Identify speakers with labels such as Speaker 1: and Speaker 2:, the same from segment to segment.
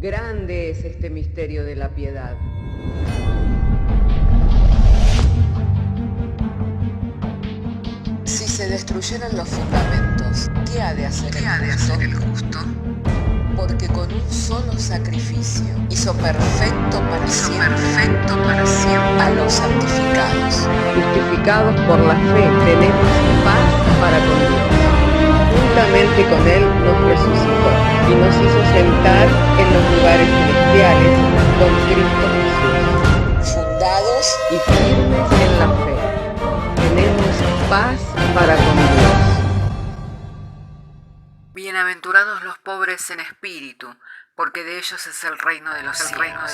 Speaker 1: Grande es este misterio de la piedad.
Speaker 2: Si se destruyeran los fundamentos, ¿qué ha de hacer el justo? Porque con un solo sacrificio hizo perfecto para siempre a los santificados.
Speaker 1: Justificados por la fe, tenemos paz para con Dios. Juntamente con Él nos resucitó y nos hizo sentar en los lugares celestiales con Cristo Jesús.
Speaker 2: Fundados
Speaker 1: Y firmes en la fe, tenemos paz para con Dios.
Speaker 3: Bienaventurados los pobres en espíritu, porque de ellos es el reino de los cielos.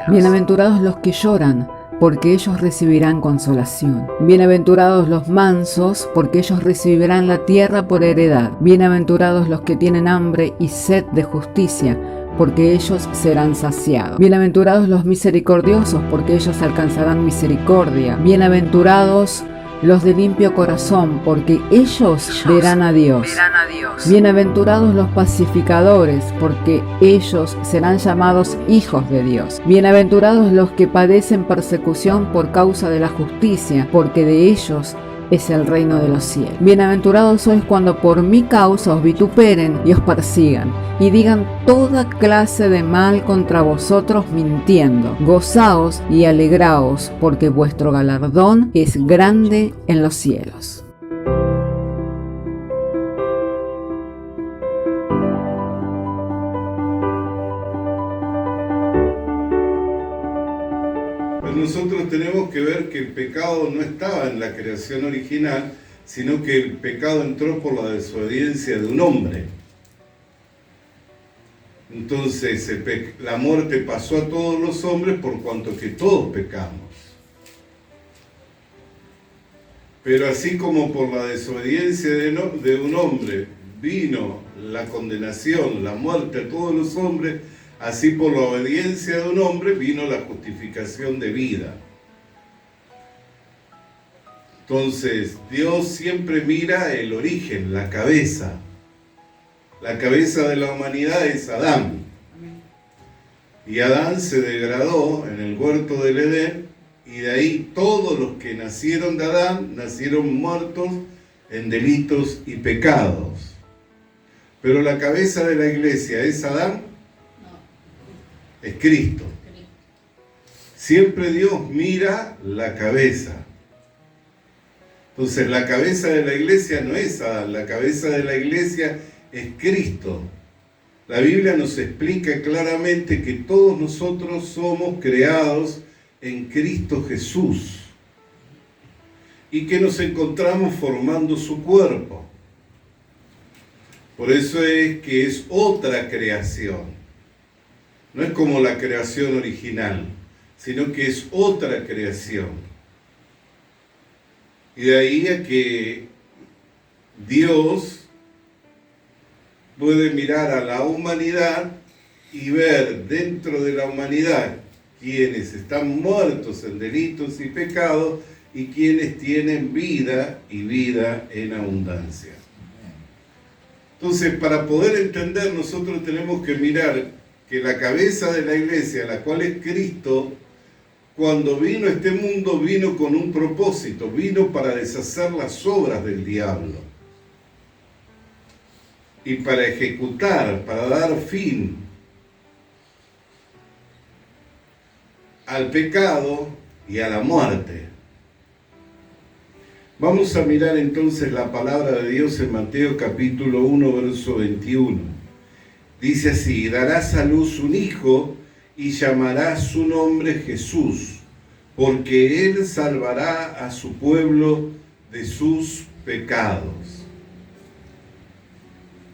Speaker 4: Bienaventurados los que lloran, porque ellos recibirán consolación. Bienaventurados los mansos, porque ellos recibirán la tierra por heredad. Bienaventurados los que tienen hambre y sed de justicia, porque ellos serán saciados. Bienaventurados los misericordiosos, porque ellos alcanzarán misericordia. Bienaventurados los de limpio corazón, porque ellos verán a Dios. Bienaventurados los pacificadores, porque ellos serán llamados hijos de Dios. Bienaventurados los que padecen persecución por causa de la justicia, porque de ellos es el reino de los cielos. Bienaventurados sois cuando por mi causa os vituperen y os persigan, y digan toda clase de mal contra vosotros mintiendo. Gozaos y alegraos, porque vuestro galardón es grande en los cielos.
Speaker 5: Nosotros tenemos que ver que el pecado no estaba en la creación original, sino que el pecado entró por la desobediencia de un hombre. Entonces la muerte pasó a todos los hombres por cuanto que todos pecamos. Pero así como por la desobediencia de un hombre vino la condenación, la muerte a todos los hombres, así por la obediencia de un hombre vino la justificación de vida. Entonces, Dios siempre mira el origen, la cabeza. La cabeza de la humanidad es Adán. Y Adán se degradó en el huerto del Edén, y de ahí todos los que nacieron de Adán nacieron muertos en delitos y pecados. Pero la cabeza de la iglesia es Adán. Es Cristo. Siempre Dios mira la cabeza. Entonces la cabeza de la iglesia no es Adán, la cabeza de la iglesia es Cristo. La Biblia nos explica claramente que todos nosotros somos creados en Cristo Jesús y que nos encontramos formando su cuerpo. Por eso es que es otra creación. No es como la creación original, sino que es otra creación. Y de ahí a que Dios puede mirar a la humanidad y ver dentro de la humanidad quienes están muertos en delitos y pecados y quienes tienen vida y vida en abundancia. Entonces, para poder entender, nosotros tenemos que mirar que la cabeza de la iglesia, la cual es Cristo, cuando vino a este mundo, vino con un propósito, vino para deshacer las obras del diablo y para ejecutar, para dar fin al pecado y a la muerte. Vamos a mirar entonces la palabra de Dios en Mateo capítulo 1, verso 21. Dice así: darás a luz un hijo y llamarás su nombre Jesús, porque él salvará a su pueblo de sus pecados.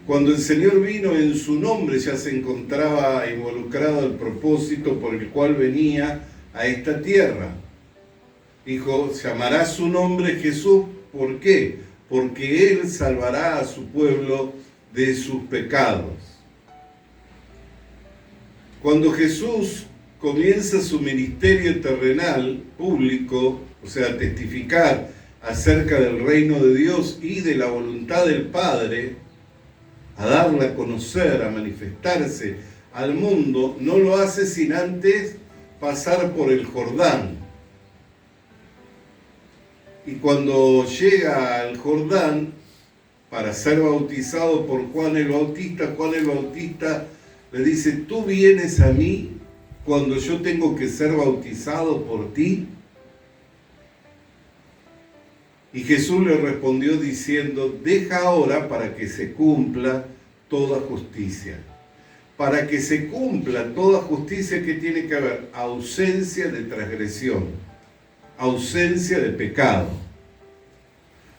Speaker 5: Cuando el Señor vino, en su nombre ya se encontraba involucrado el propósito por el cual venía a esta tierra. Dijo, llamará su nombre Jesús, ¿por qué? Porque él salvará a su pueblo de sus pecados. Cuando Jesús comienza su ministerio terrenal, público, o sea, testificar acerca del reino de Dios y de la voluntad del Padre, a darla a conocer, a manifestarse al mundo, no lo hace sin antes pasar por el Jordán. Y cuando llega al Jordán para ser bautizado por Juan el Bautista le dice: ¿tú vienes a mí cuando yo tengo que ser bautizado por ti? Y Jesús le respondió diciendo: deja ahora para que se cumpla toda justicia. Para que se cumpla toda justicia, ¿qué tiene que haber? Ausencia de transgresión, ausencia de pecado.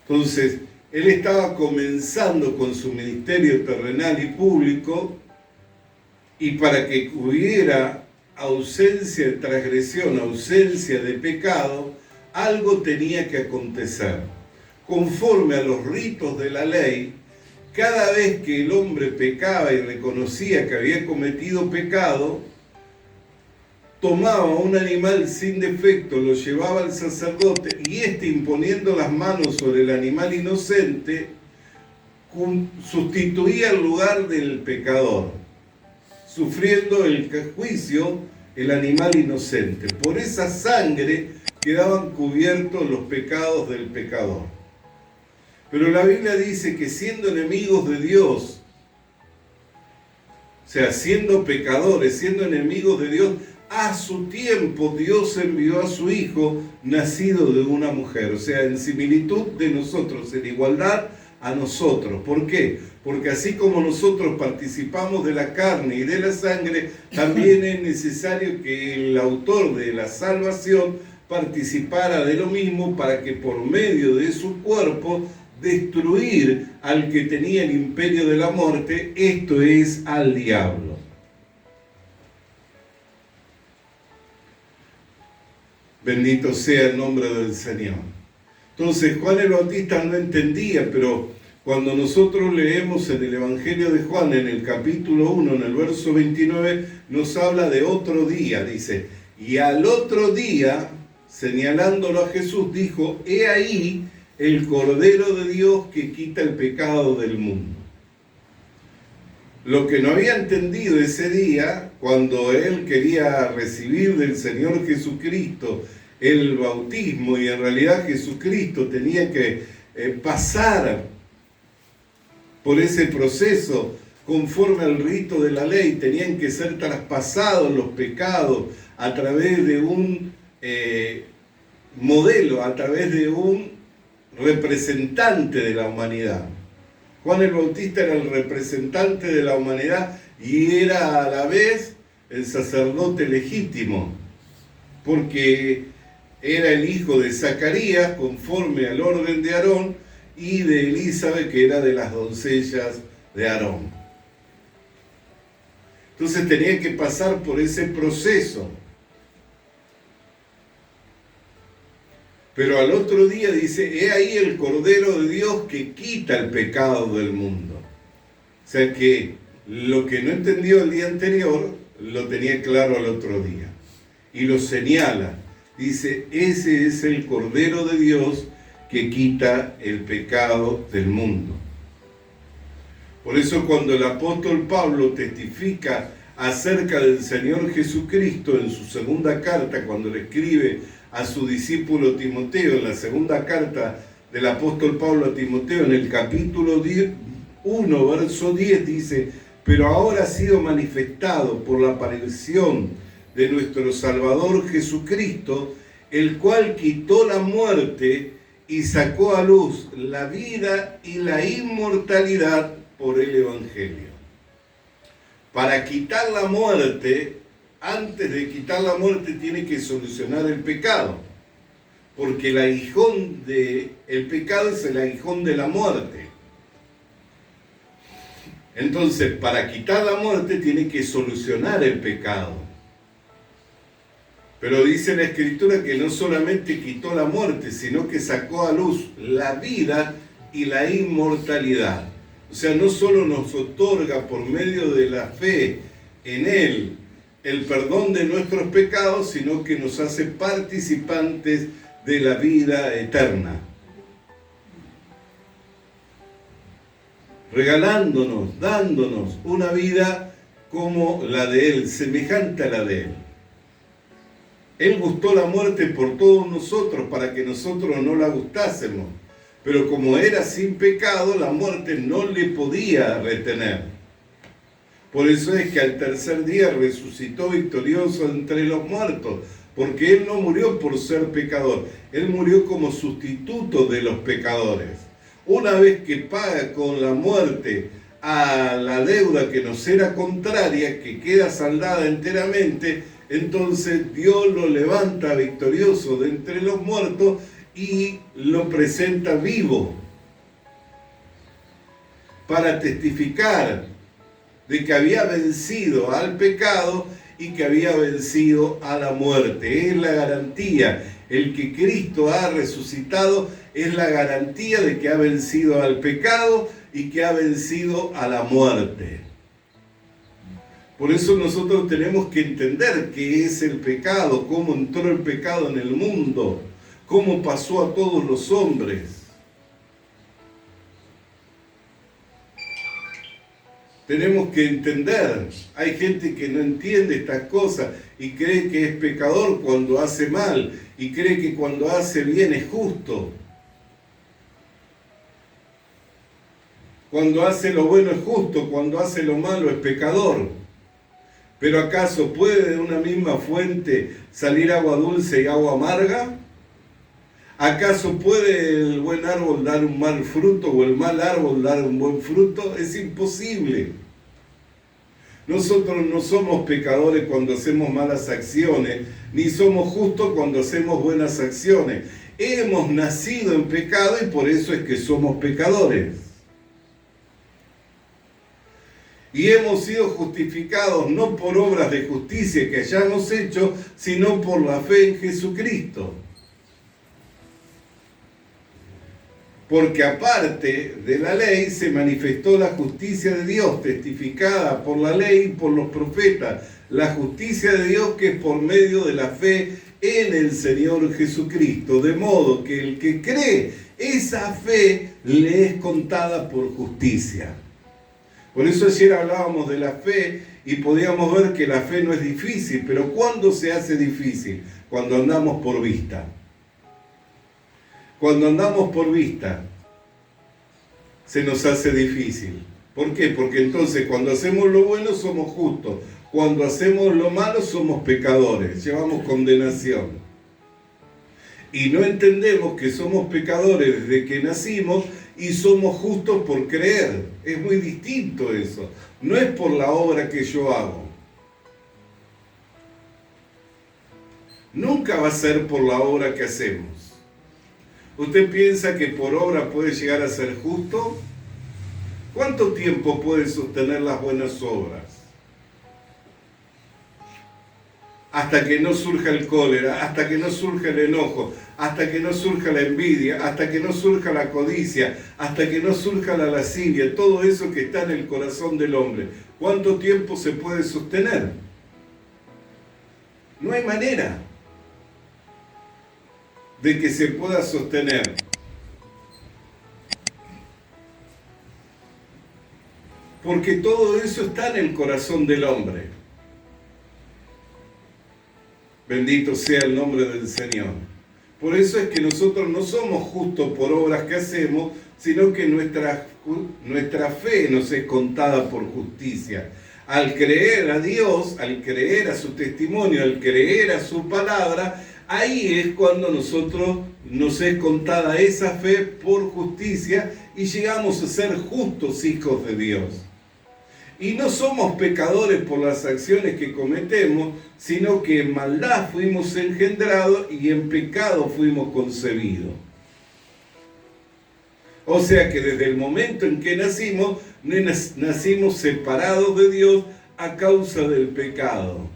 Speaker 5: Entonces, él estaba comenzando con su ministerio terrenal y público, y para que hubiera ausencia de transgresión, ausencia de pecado, algo tenía que acontecer. Conforme a los ritos de la ley, cada vez que el hombre pecaba y reconocía que había cometido pecado, tomaba un animal sin defecto, lo llevaba al sacerdote y éste, imponiendo las manos sobre el animal inocente, sustituía el lugar del pecador, sufriendo el juicio el animal inocente. Por esa sangre quedaban cubiertos los pecados del pecador. Pero la Biblia dice que siendo enemigos de Dios, o sea, siendo pecadores, siendo enemigos de Dios, a su tiempo Dios envió a su Hijo, nacido de una mujer, o sea, en similitud de nosotros, en igualdad a nosotros. ¿Por qué? Porque así como nosotros participamos de la carne y de la sangre, también es necesario que el autor de la salvación participara de lo mismo, para que por medio de su cuerpo destruir al que tenía el imperio de la muerte, esto es, al diablo. Bendito sea el nombre del Señor. Entonces Juan el Bautista no entendía, pero cuando nosotros leemos en el Evangelio de Juan, en el capítulo 1, en el verso 29, nos habla de otro día. Dice: y al otro día, señalándolo a Jesús, dijo: he ahí el Cordero de Dios que quita el pecado del mundo. Lo que no había entendido ese día, cuando él quería recibir del Señor Jesucristo el bautismo, y en realidad Jesucristo tenía que pasar por ese proceso conforme al rito de la ley, tenían que ser traspasados los pecados a través de un modelo, a través de un representante de la humanidad. Juan el Bautista era el representante de la humanidad y era a la vez el sacerdote legítimo, porque era el hijo de Zacarías, conforme al orden de Aarón, y de Elizabeth, que era de las doncellas de Aarón. Entonces tenía que pasar por ese proceso. Pero al otro día dice: he ahí el Cordero de Dios que quita el pecado del mundo. O sea que lo que no entendió el día anterior, lo tenía claro al otro día. Y lo señala. Dice: ese es el Cordero de Dios que quita el pecado del mundo. Por eso cuando el apóstol Pablo testifica acerca del Señor Jesucristo en su segunda carta, cuando le escribe a su discípulo Timoteo, en la segunda carta del apóstol Pablo a Timoteo, en el capítulo 1, verso 10, dice: pero ahora ha sido manifestado por la aparición de nuestro Salvador Jesucristo, el cual quitó la muerte y sacó a luz la vida y la inmortalidad por el Evangelio. Para quitar la muerte, antes de quitar la muerte, tiene que solucionar el pecado, porque el aguijón del pecado es el aguijón de la muerte. Entonces, para quitar la muerte, tiene que solucionar el pecado. Pero dice la Escritura que no solamente quitó la muerte, sino que sacó a luz la vida y la inmortalidad. O sea, no solo nos otorga por medio de la fe en Él el perdón de nuestros pecados, sino que nos hace participantes de la vida eterna, regalándonos, dándonos una vida como la de Él, semejante a la de Él. Él gustó la muerte por todos nosotros, para que nosotros no la gustásemos. Pero como era sin pecado, la muerte no le podía retener. Por eso es que al tercer día resucitó victorioso entre los muertos, porque Él no murió por ser pecador, Él murió como sustituto de los pecadores. Una vez que paga con la muerte a la deuda que nos era contraria, que queda saldada enteramente, entonces Dios lo levanta victorioso de entre los muertos y lo presenta vivo para testificar de que había vencido al pecado y que había vencido a la muerte. Es la garantía. El que Cristo ha resucitado es la garantía de que ha vencido al pecado y que ha vencido a la muerte. Por eso nosotros tenemos que entender qué es el pecado, cómo entró el pecado en el mundo, cómo pasó a todos los hombres. Tenemos que entender, hay gente que no entiende estas cosas y cree que es pecador cuando hace mal y cree que cuando hace bien es justo. Cuando hace lo bueno es justo, cuando hace lo malo es pecador. ¿Pero acaso puede de una misma fuente salir agua dulce y agua amarga? ¿Acaso puede el buen árbol dar un mal fruto o el mal árbol dar un buen fruto? Es imposible. Nosotros no somos pecadores cuando hacemos malas acciones, ni somos justos cuando hacemos buenas acciones. Hemos nacido en pecado y por eso es que somos pecadores. Y hemos sido justificados no por obras de justicia que hayamos hecho, sino por la fe en Jesucristo. Porque aparte de la ley se manifestó la justicia de Dios, testificada por la ley y por los profetas. La justicia de Dios que es por medio de la fe en el Señor Jesucristo. De modo que el que cree, esa fe le es contada por justicia. Por eso ayer hablábamos de la fe y podíamos ver que la fe no es difícil. Pero ¿cuándo se hace difícil? Cuando andamos por vista. Cuando andamos por vista, se nos hace difícil. ¿Por qué? Porque entonces cuando hacemos lo bueno somos justos. Cuando hacemos lo malo somos pecadores, llevamos condenación. Y no entendemos que somos pecadores desde que nacimos y somos justos por creer. Es muy distinto eso. No es por la obra que yo hago. Nunca va a ser por la obra que hacemos. ¿Usted piensa que por obra puede llegar a ser justo? ¿Cuánto tiempo puede sostener las buenas obras? Hasta que no surja el cólera, hasta que no surja el enojo, hasta que no surja la envidia, hasta que no surja la codicia, hasta que no surja la lascivia, todo eso que está en el corazón del hombre. ¿Cuánto tiempo se puede sostener? No hay manera de que se pueda sostener. Porque todo eso está en el corazón del hombre. Bendito sea el nombre del Señor. Por eso es que nosotros no somos justos por obras que hacemos, sino que nuestra fe nos es contada por justicia. Al creer a Dios, al creer a su testimonio, al creer a su palabra, ahí es cuando nosotros nos es contada esa fe por justicia y llegamos a ser justos hijos de Dios. Y no somos pecadores por las acciones que cometemos, sino que en maldad fuimos engendrados y en pecado fuimos concebidos. O sea que desde el momento en que nacimos separados de Dios a causa del pecado.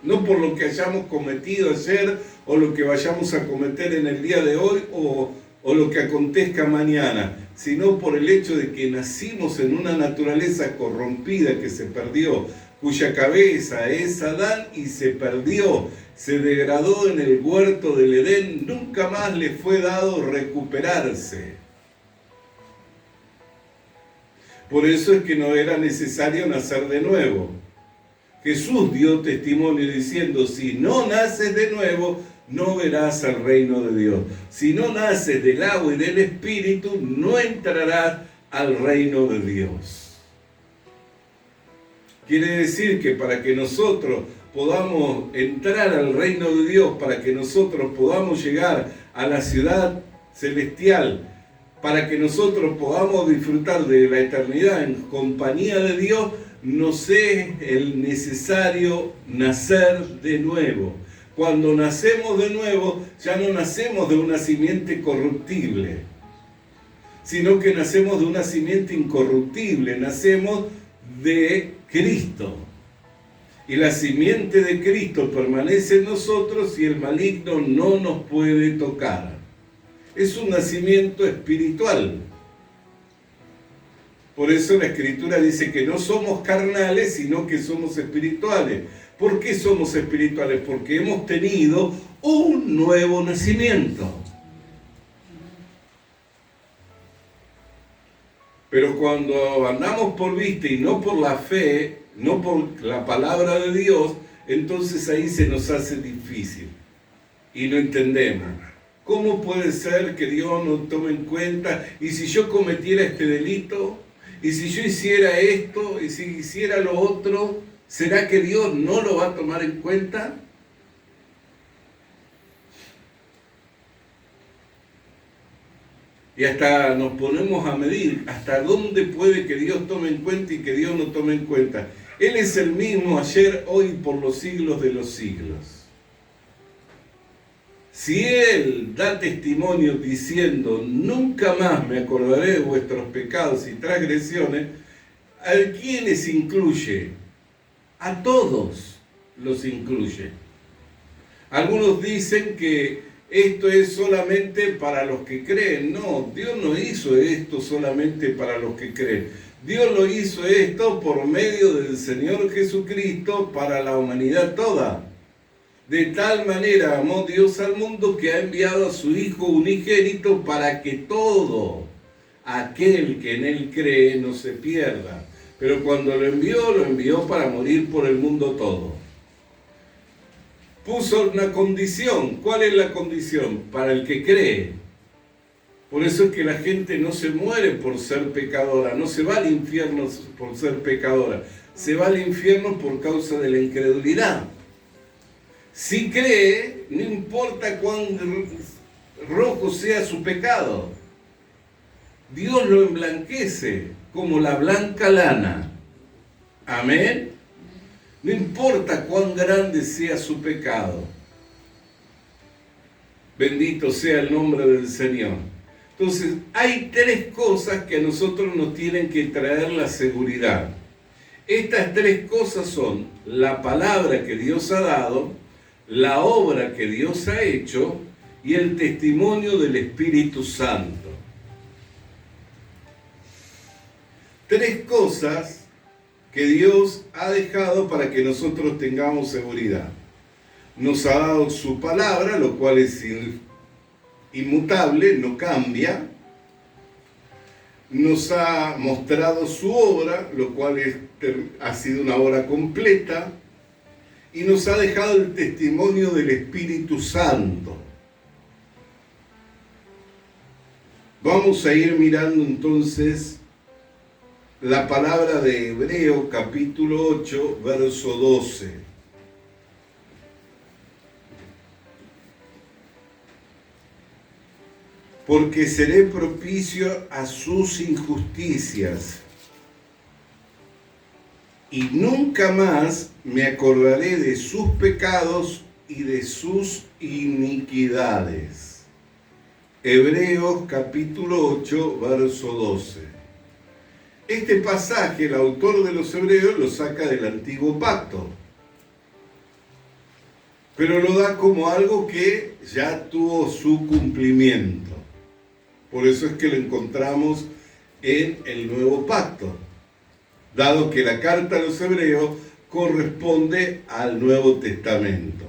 Speaker 5: No por lo que hayamos cometido ayer o lo que vayamos a cometer en el día de hoy o lo que acontezca mañana, sino por el hecho de que nacimos en una naturaleza corrompida que se perdió, cuya cabeza es Adán y se perdió, se degradó en el huerto del Edén, nunca más le fue dado recuperarse. Por eso es que no era necesario nacer de nuevo. Jesús dio testimonio diciendo, si no naces de nuevo, no verás al reino de Dios. Si no naces del agua y del Espíritu, no entrarás al reino de Dios. Quiere decir que para que nosotros podamos entrar al reino de Dios, para que nosotros podamos llegar a la ciudad celestial, para que nosotros podamos disfrutar de la eternidad en compañía de Dios, nos es necesario nacer de nuevo. Cuando nacemos de nuevo, ya no nacemos de una simiente corruptible, sino que nacemos de una simiente incorruptible, nacemos de Cristo. Y la simiente de Cristo permanece en nosotros y el maligno no nos puede tocar. Es un nacimiento espiritual. Por eso la Escritura dice que no somos carnales, sino que somos espirituales. ¿Por qué somos espirituales? Porque hemos tenido un nuevo nacimiento. Pero cuando andamos por vista y no por la fe, no por la palabra de Dios, entonces ahí se nos hace difícil y no entendemos. ¿Cómo puede ser que Dios no tome en cuenta? ¿Y si yo cometiera este delito? ¿Y si yo hiciera esto? ¿Y si hiciera lo otro? ¿Será que Dios no lo va a tomar en cuenta? Y hasta nos ponemos a medir hasta dónde puede que Dios tome en cuenta y que Dios no tome en cuenta. Él es el mismo ayer, hoy, por los siglos de los siglos. Si Él da testimonio diciendo, nunca más me acordaré de vuestros pecados y transgresiones, ¿a quiénes incluye? A todos los incluye. Algunos dicen que esto es solamente para los que creen. No, Dios no hizo esto solamente para los que creen. Dios lo hizo esto por medio del Señor Jesucristo para la humanidad toda. De tal manera amó Dios al mundo que ha enviado a su Hijo unigénito para que todo aquel que en Él cree no se pierda. Pero cuando lo envió para morir por el mundo todo. Puso una condición. ¿Cuál es la condición? Para el que cree. Por eso es que la gente no se muere por ser pecadora, no se va al infierno por ser pecadora, se va al infierno por causa de la incredulidad. Si cree, no importa cuán rojo sea su pecado, Dios lo emblanquece como la blanca lana. Amén. No importa cuán grande sea su pecado. Bendito sea el nombre del Señor. Entonces, hay tres cosas que a nosotros nos tienen que traer la seguridad. Estas tres cosas son la palabra que Dios ha dado, la obra que Dios ha hecho y el testimonio del Espíritu Santo. Tres cosas que Dios ha dejado para que nosotros tengamos seguridad. Nos ha dado su palabra, lo cual es inmutable, no cambia. Nos ha mostrado su obra, lo cual ha sido una obra completa. Y nos ha dejado el testimonio del Espíritu Santo. Vamos a ir mirando entonces la palabra de Hebreos capítulo 8, verso 12. Porque seré propicio a sus injusticias, y nunca más me acordaré de sus pecados y de sus iniquidades. Hebreos capítulo 8, verso 12. Este pasaje, el autor de los Hebreos lo saca del Antiguo Pacto, pero lo da como algo que ya tuvo su cumplimiento. Por eso es que lo encontramos en el Nuevo Pacto, dado que la carta a los Hebreos corresponde al Nuevo Testamento.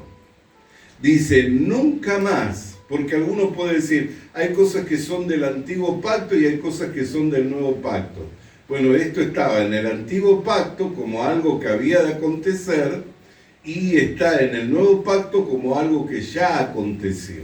Speaker 5: Dice, nunca más, porque algunos pueden decir, hay cosas que son del Antiguo Pacto y hay cosas que son del Nuevo Pacto. Bueno, esto estaba en el antiguo pacto como algo que había de acontecer y está en el nuevo pacto como algo que ya aconteció.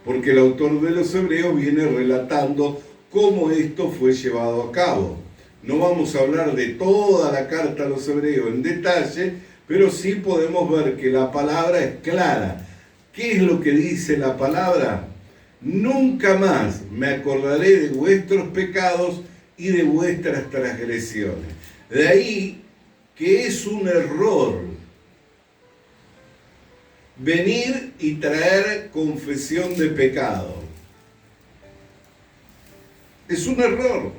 Speaker 5: Porque el autor de los Hebreos viene relatando cómo esto fue llevado a cabo. No vamos a hablar de toda la carta a los Hebreos en detalle, pero sí podemos ver que la palabra es clara. ¿Qué es lo que dice la palabra? Nunca más me acordaré de vuestros pecados y de vuestras transgresiones. De ahí que es un error venir y traer confesión de pecado. Es un error.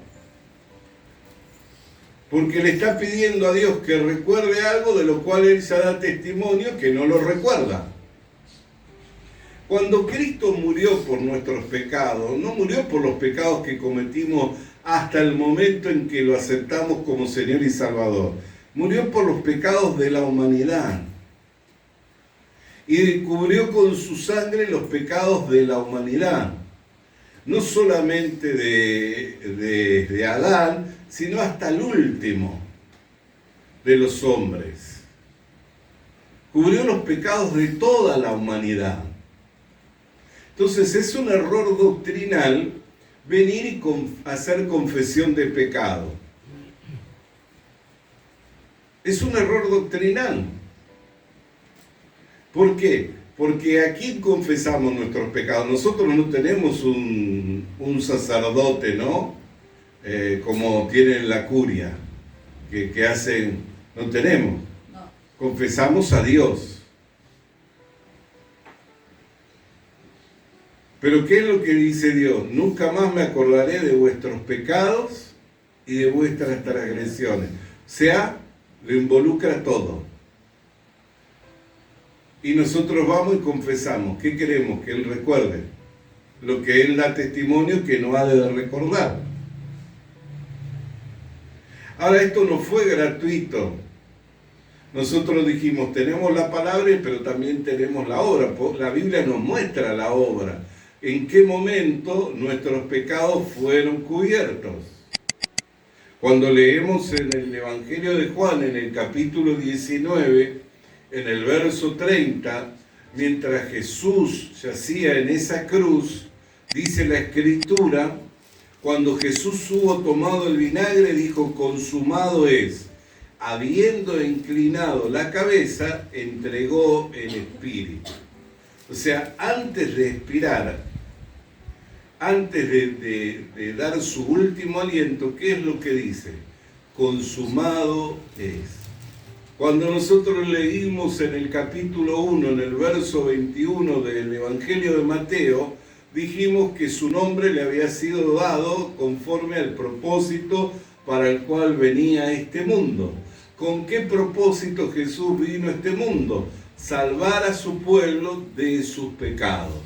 Speaker 5: Porque le está pidiendo a Dios que recuerde algo de lo cual Él ya da testimonio que no lo recuerda. Cuando Cristo murió por nuestros pecados, no murió por los pecados que cometimos hasta el momento en que lo aceptamos como Señor y Salvador. Murió por los pecados de la humanidad. Y cubrió con su sangre los pecados de la humanidad. No solamente de Adán, sino hasta el último de los hombres. Cubrió los pecados de toda la humanidad. Entonces es un error doctrinal venir y hacer confesión de pecado. Es un error doctrinal. ¿Por qué? Porque aquí confesamos nuestros pecados. Nosotros no tenemos un sacerdote, ¿no? Como tienen la curia, que hacen, no tenemos. No. Confesamos a Dios. Pero ¿qué es lo que dice Dios? Nunca más me acordaré de vuestros pecados y de vuestras transgresiones. O sea, lo involucra todo. Y nosotros vamos y confesamos. ¿Qué queremos? Que Él recuerde. Lo que Él da testimonio que no ha de recordar. Ahora, esto no fue gratuito. Nosotros dijimos, tenemos la palabra, pero también tenemos la obra. La Biblia nos muestra la obra. ¿En qué momento nuestros pecados fueron cubiertos? Cuando leemos en el Evangelio de Juan, en el capítulo 19, en el verso 30, mientras Jesús yacía en esa cruz, dice la Escritura, cuando Jesús hubo tomado el vinagre, dijo, consumado es. Habiendo inclinado la cabeza, entregó el espíritu. O sea, antes de expirar, antes de dar su último aliento, ¿qué es lo que dice? Consumado es. Cuando nosotros leímos en el capítulo 1, en el verso 21 del Evangelio de Mateo, dijimos que su nombre le había sido dado conforme al propósito para el cual venía a este mundo. ¿Con qué propósito Jesús vino a este mundo? Salvar a su pueblo de sus pecados.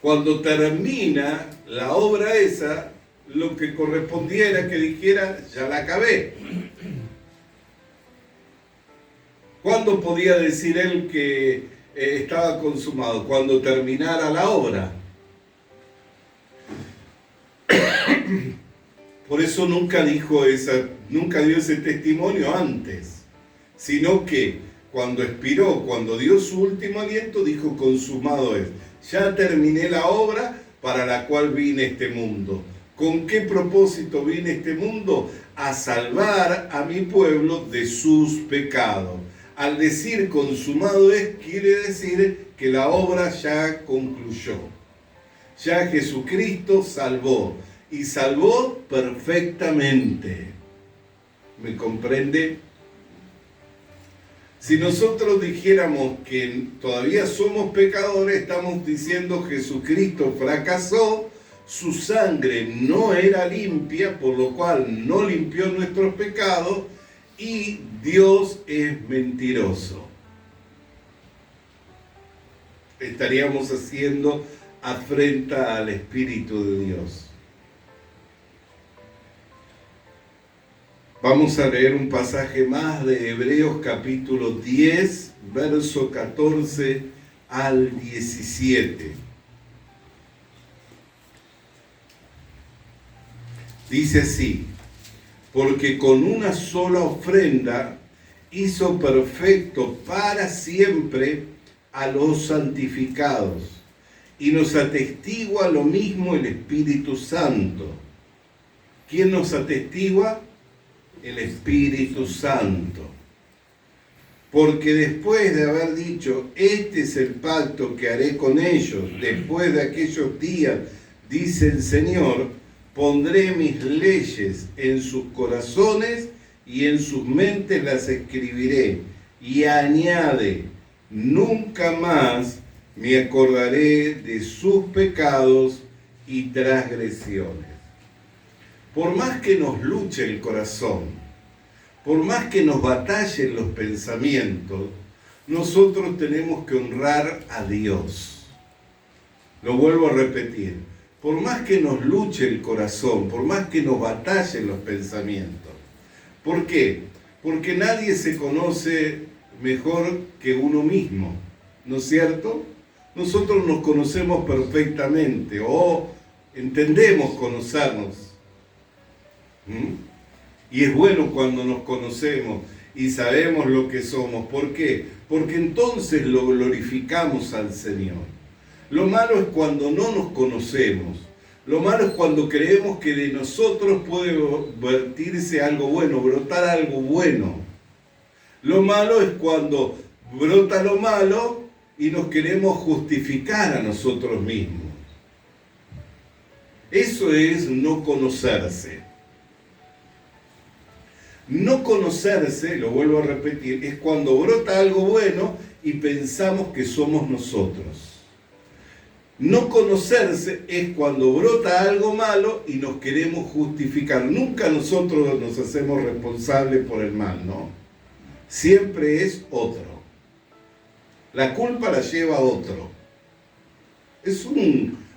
Speaker 5: Cuando termina la obra esa, lo que correspondía era que dijera, ya la acabé. ¿Cuándo podía decir él que estaba consumado? Cuando terminara la obra. Por eso nunca dio ese testimonio antes, sino que cuando expiró, cuando dio su último aliento, dijo, consumado es. Ya terminé la obra para la cual vine a este mundo. ¿Con qué propósito vine a este mundo? A salvar a mi pueblo de sus pecados. Al decir consumado es, quiere decir que la obra ya concluyó. Ya Jesucristo salvó. Y salvó perfectamente. ¿Me comprende? Si nosotros dijéramos que todavía somos pecadores, estamos diciendo Jesucristo fracasó, su sangre no era limpia, por lo cual no limpió nuestros pecados, y Dios es mentiroso. Estaríamos haciendo afrenta al Espíritu de Dios. Vamos a leer un pasaje más de Hebreos capítulo 10, verso 14 al 17. Dice así: porque con una sola ofrenda hizo perfecto para siempre a los santificados, y nos atestigua lo mismo el Espíritu Santo. ¿Quién nos atestigua? El Espíritu Santo. Porque después de haber dicho, este es el pacto que haré con ellos, después de aquellos días, dice el Señor, pondré mis leyes en sus corazones y en sus mentes las escribiré. Y añade, nunca más me acordaré de sus pecados y transgresiones. Por más que nos luche el corazón, por más que nos batallen los pensamientos, nosotros tenemos que honrar a Dios. Lo vuelvo a repetir. Por más que nos luche el corazón, por más que nos batallen los pensamientos. ¿Por qué? Porque nadie se conoce mejor que uno mismo, ¿no es cierto? Nosotros nos conocemos perfectamente o entendemos conocernos. Y es bueno cuando nos conocemos y sabemos lo que somos. ¿Por qué? Porque entonces lo glorificamos al Señor. Lo malo es cuando no nos conocemos. Lo malo es cuando creemos que de nosotros puede vertirse algo bueno, brotar algo bueno. Lo malo es cuando brota lo malo y nos queremos justificar a nosotros mismos. Eso es no conocerse. No conocerse, lo vuelvo a repetir, es cuando brota algo bueno y pensamos que somos nosotros. No conocerse es cuando brota algo malo y nos queremos justificar. Nunca nosotros nos hacemos responsables por el mal, ¿no? Siempre es otro. La culpa la lleva otro. Es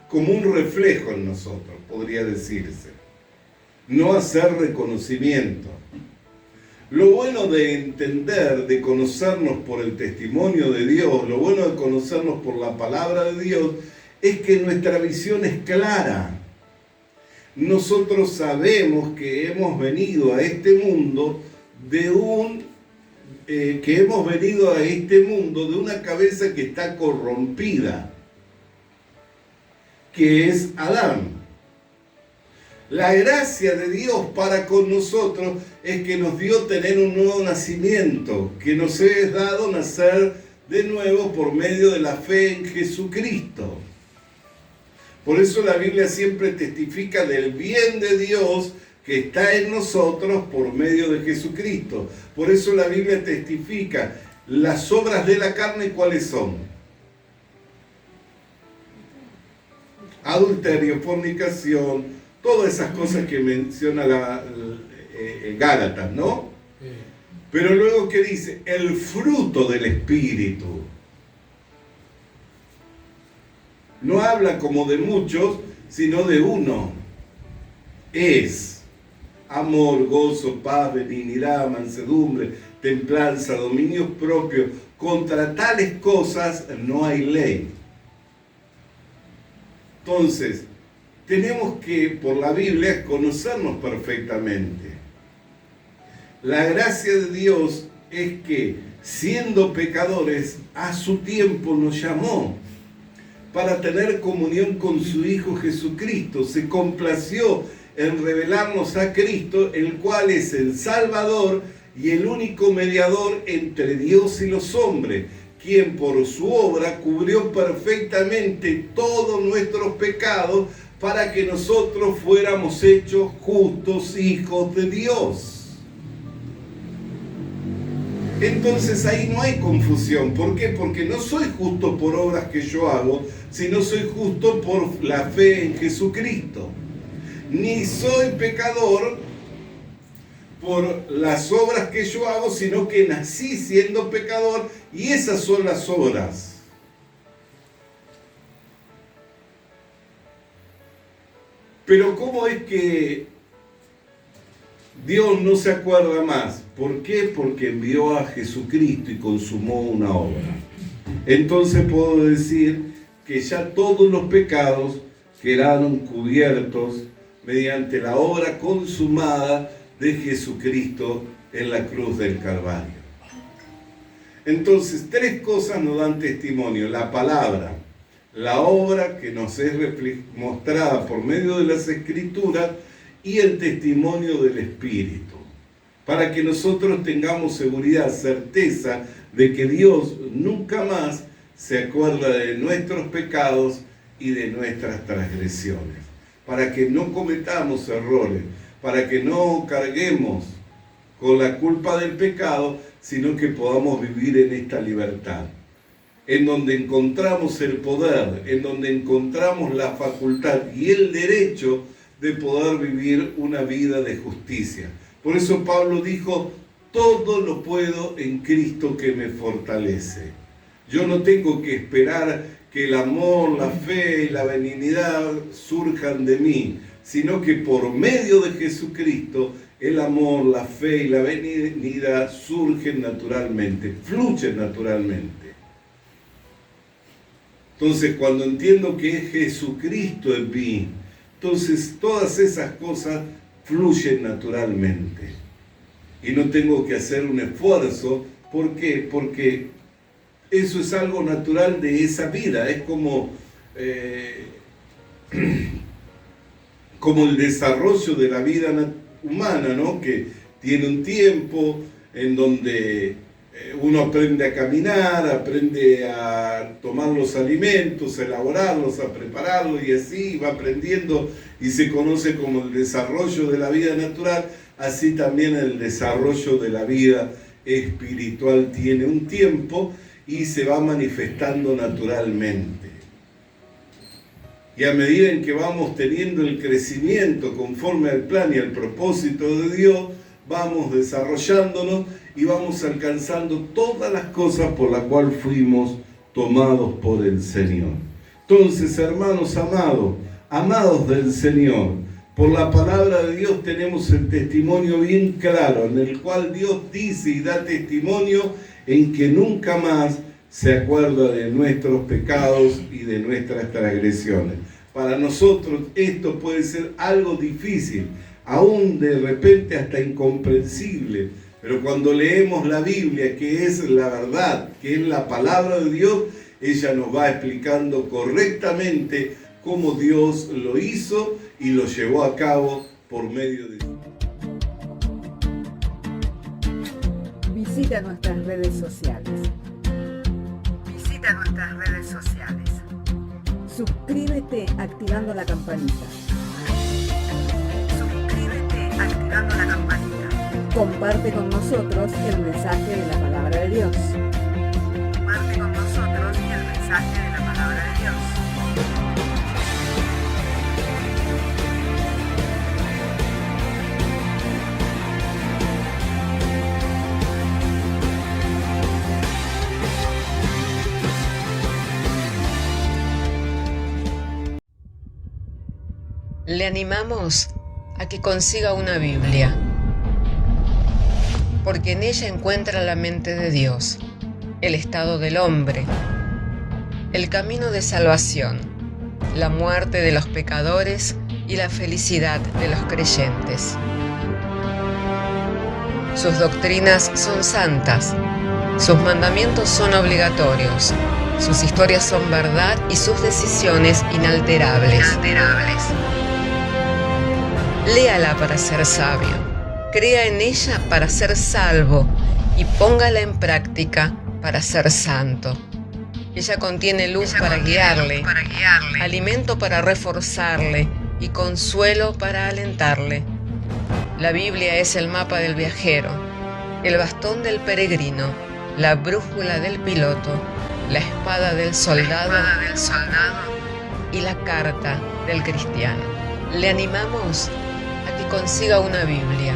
Speaker 5: como un reflejo en nosotros, podría decirse. No hacer reconocimiento. Lo bueno de entender, de conocernos por el testimonio de Dios, lo bueno de conocernos por la palabra de Dios, es que nuestra visión es clara. Nosotros sabemos que hemos venido a este mundo de una cabeza que está corrompida, que es Adán. La gracia de Dios para con nosotros es que nos dio tener un nuevo nacimiento, que nos es dado nacer de nuevo por medio de la fe en Jesucristo. Por eso la Biblia siempre testifica del bien de Dios que está en nosotros por medio de Jesucristo. Por eso la Biblia testifica las obras de la carne, ¿cuáles son? Adulterio, fornicación, todas esas cosas que menciona Gálatas, ¿no? Pero luego, ¿qué dice? El fruto del Espíritu. No habla como de muchos, sino de uno. Es amor, gozo, paz, benignidad, mansedumbre, templanza, dominios propios. Contra tales cosas no hay ley. Entonces, tenemos que, por la Biblia, conocernos perfectamente. La gracia de Dios es que, siendo pecadores, a su tiempo nos llamó para tener comunión con su Hijo Jesucristo. Se complació en revelarnos a Cristo, el cual es el Salvador y el único mediador entre Dios y los hombres, quien por su obra cubrió perfectamente todos nuestros pecados para que nosotros fuéramos hechos justos hijos de Dios. Entonces ahí no hay confusión. ¿Por qué? Porque no soy justo por obras que yo hago, sino soy justo por la fe en Jesucristo. Ni soy pecador por las obras que yo hago, sino que nací siendo pecador y esas son las obras. Pero ¿cómo es que Dios no se acuerda más? ¿Por qué? Porque envió a Jesucristo y consumó una obra. Entonces puedo decir que ya todos los pecados quedaron cubiertos mediante la obra consumada de Jesucristo en la cruz del Calvario. Entonces, tres cosas nos dan testimonio: la palabra, la obra que nos es mostrada por medio de las Escrituras y el testimonio del Espíritu, para que nosotros tengamos seguridad, certeza de que Dios nunca más se acuerda de nuestros pecados y de nuestras transgresiones, para que no cometamos errores, para que no carguemos con la culpa del pecado, sino que podamos vivir en esta libertad, en donde encontramos el poder, en donde encontramos la facultad y el derecho de poder vivir una vida de justicia. Por eso Pablo dijo: todo lo puedo en Cristo que me fortalece. Yo no tengo que esperar que el amor, la fe y la benignidad surjan de mí, sino que por medio de Jesucristo el amor, la fe y la benignidad surgen naturalmente, fluyen naturalmente. Entonces, cuando entiendo que es Jesucristo en mí, entonces todas esas cosas fluyen naturalmente. Y no tengo que hacer un esfuerzo. ¿Por qué? Porque eso es algo natural de esa vida. Es como el desarrollo de la vida humana, ¿no? Que tiene un tiempo en donde uno aprende a caminar, aprende a tomar los alimentos, a elaborarlos, a prepararlos, y así va aprendiendo, y se conoce como el desarrollo de la vida natural. Así también el desarrollo de la vida espiritual tiene un tiempo y se va manifestando naturalmente. Y a medida en que vamos teniendo el crecimiento conforme al plan y al propósito de Dios, vamos desarrollándonos y vamos alcanzando todas las cosas por las cuales fuimos tomados por el Señor. Entonces, hermanos amados, amados del Señor, por la palabra de Dios tenemos el testimonio bien claro, en el cual Dios dice y da testimonio en que nunca más se acuerda de nuestros pecados y de nuestras transgresiones. Para nosotros esto puede ser algo difícil, aún de repente hasta incomprensible, pero cuando leemos la Biblia, que es la verdad, que es la palabra de Dios, ella nos va explicando correctamente cómo Dios lo hizo y lo llevó a cabo por medio de Dios.
Speaker 4: Visita nuestras redes sociales.
Speaker 3: Visita nuestras redes sociales.
Speaker 4: Suscríbete activando la campanita.
Speaker 3: Suscríbete activando la campanita.
Speaker 4: Comparte con nosotros el mensaje de la palabra de Dios.
Speaker 3: Comparte con nosotros el mensaje de la palabra de Dios. Le animamos a que consiga una Biblia, porque en ella encuentra la mente de Dios, el estado del hombre, el camino de salvación, la muerte de los pecadores y la felicidad de los creyentes. Sus doctrinas son santas, sus mandamientos son obligatorios, sus historias son verdad y sus decisiones inalterables. Léala para ser sabio, crea en ella para ser salvo y póngala en práctica para ser santo. Ella contiene luz para guiarle, alimento para reforzarle y consuelo para alentarle. La Biblia es el mapa del viajero, el bastón del peregrino, la brújula del piloto, la espada del soldado y la carta del cristiano. Le animamos a que consiga una Biblia,